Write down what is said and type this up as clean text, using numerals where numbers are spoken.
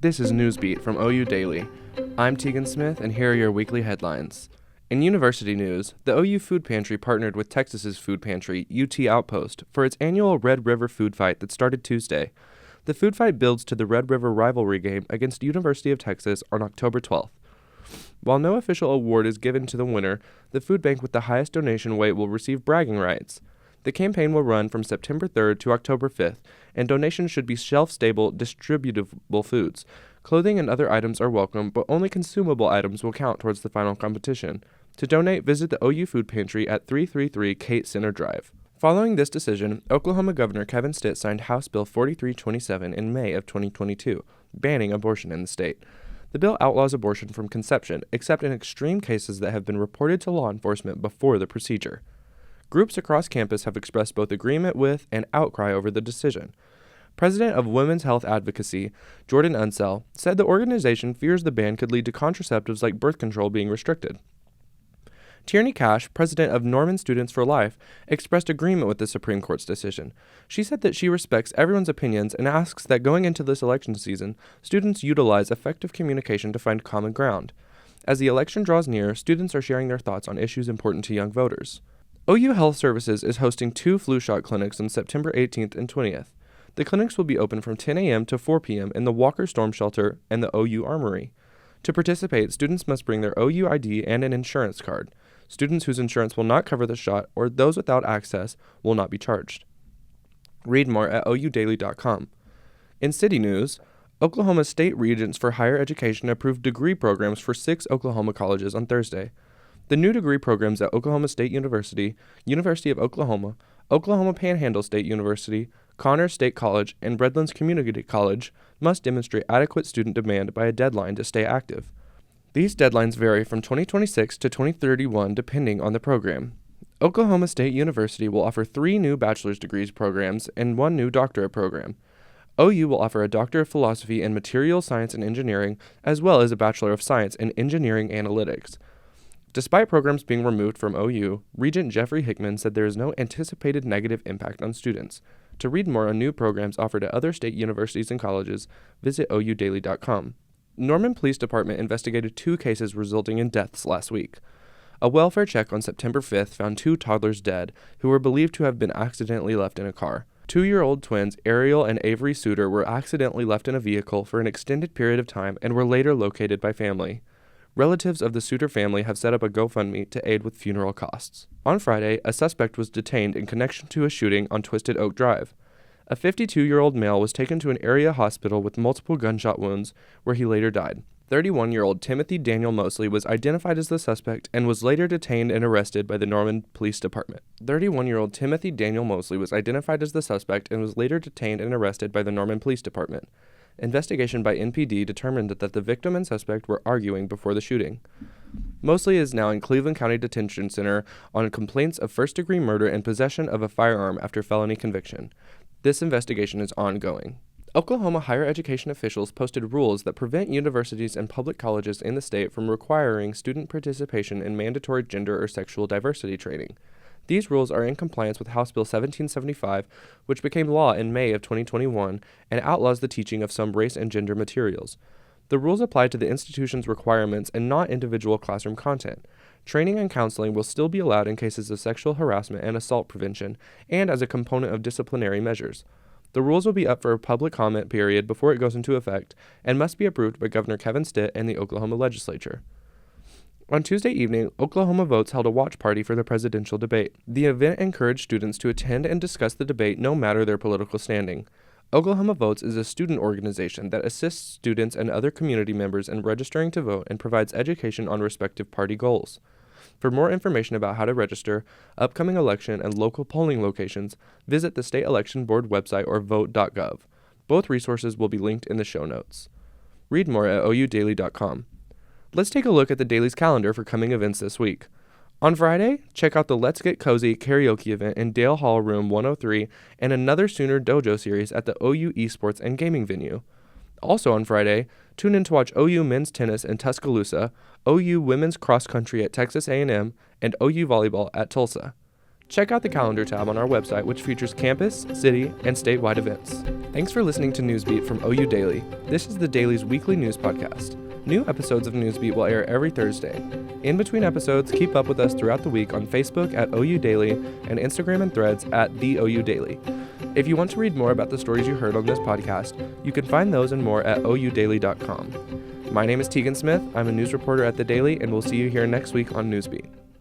This is Newsbeat from OU Daily. I'm Teegan Smith, and here are your weekly headlines. In university news, the OU Food Pantry partnered with Texas's food pantry, UT Outpost, for its annual Red River Food Fight that started Tuesday. The food fight builds to the Red River rivalry game against University of Texas on October 12th. While no official award is given to the winner, the food bank with the highest donation weight will receive bragging rights. The campaign will run from September 3rd to October 5th, and donations should be shelf-stable, distributable foods. Clothing and other items are welcome, but only consumable items will count towards the final competition. To donate, visit the OU Food Pantry at 333 Kate Center Drive. Following this decision, Oklahoma Governor Kevin Stitt signed House Bill 4327 in May of 2022, banning abortion in the state. The bill outlaws abortion from conception, except in extreme cases that have been reported to law enforcement before the procedure. Groups across campus have expressed both agreement with and outcry over the decision. President of Women's Health Advocacy, Jordan Unsell, said the organization fears the ban could lead to contraceptives like birth control being restricted. Tierney Cash, president of Norman Students for Life, expressed agreement with the Supreme Court's decision. She said that she respects everyone's opinions and asks that going into this election season, students utilize effective communication to find common ground. As the election draws near, students are sharing their thoughts on issues important to young voters. OU Health Services is hosting 2 flu shot clinics on September 18th and 20th. The clinics will be open from 10 a.m. to 4 p.m. in the Walker Storm Shelter and the OU Armory. To participate, students must bring their OU ID and an insurance card. Students whose insurance will not cover the shot or those without access will not be charged. Read more at oudaily.com. In city news, Oklahoma State Regents for Higher Education approved degree programs for 6 Oklahoma colleges on Thursday. The new degree programs at Oklahoma State University, University of Oklahoma, Oklahoma Panhandle State University, Connors State College, and Redlands Community College must demonstrate adequate student demand by a deadline to stay active. These deadlines vary from 2026 to 2031 depending on the program. Oklahoma State University will offer 3 new bachelor's degrees programs and 1 new doctorate program. OU will offer a Doctor of Philosophy in Material Science and Engineering, as well as a Bachelor of Science in Engineering Analytics. Despite programs being removed from OU, Regent Jeffrey Hickman said there is no anticipated negative impact on students. To read more on new programs offered at other state universities and colleges, visit oudaily.com. Norman Police Department investigated 2 cases resulting in deaths last week. A welfare check on September 5th found 2 toddlers dead, who were believed to have been accidentally left in a car. 2-year-old twins Ariel and Avery Suter were accidentally left in a vehicle for an extended period of time and were later located by family. Relatives of the Suter family have set up a GoFundMe to aid with funeral costs. On Friday, a suspect was detained in connection to a shooting on Twisted Oak Drive. A 52-year-old male was taken to an area hospital with multiple gunshot wounds, where he later died. 31-year-old Timothy Daniel Mosley was identified as the suspect and was later detained and arrested by the Norman Police Department. 31-year-old Timothy Daniel Mosley was identified as the suspect and was later detained and arrested by the Norman Police Department. Investigation by NPD determined that the victim and suspect were arguing before the shooting. Mosley is now in Cleveland County Detention Center on complaints of first-degree murder and possession of a firearm after felony conviction. This investigation is ongoing. Oklahoma higher education officials posted rules that prevent universities and public colleges in the state from requiring student participation in mandatory gender or sexual diversity training. These rules are in compliance with House Bill 1775, which became law in May of 2021 and outlaws the teaching of some race and gender materials. The rules apply to the institution's requirements and not individual classroom content. Training and counseling will still be allowed in cases of sexual harassment and assault prevention, and as a component of disciplinary measures. The rules will be up for a public comment period before it goes into effect and must be approved by Governor Kevin Stitt and the Oklahoma legislature. On Tuesday evening, Oklahoma Votes held a watch party for the presidential debate. The event encouraged students to attend and discuss the debate no matter their political standing. Oklahoma Votes is a student organization that assists students and other community members in registering to vote and provides education on respective party goals. For more information about how to register, upcoming election, and local polling locations, visit the State Election Board website or vote.gov. Both resources will be linked in the show notes. Read more at oudaily.com. Let's take a look at the Daily's calendar for coming events this week. On Friday, check out the Let's Get Cozy karaoke event in Dale Hall Room 103 and another Sooner Dojo series at the OU Esports and Gaming venue. Also on Friday, tune in to watch OU men's tennis in Tuscaloosa, OU women's cross country at Texas A&M, and OU volleyball at Tulsa. Check out the calendar tab on our website, which features campus, city, and statewide events. Thanks for listening to Newsbeat from OU Daily. This is the Daily's weekly news podcast. New episodes of Newsbeat will air every Thursday. In between episodes, keep up with us throughout the week on Facebook at OU Daily and Instagram and Threads at the OU Daily. If you want to read more about the stories you heard on this podcast, you can find those and more at oudaily.com. My name is Teegan Smith. I'm a news reporter at The Daily, and we'll see you here next week on Newsbeat.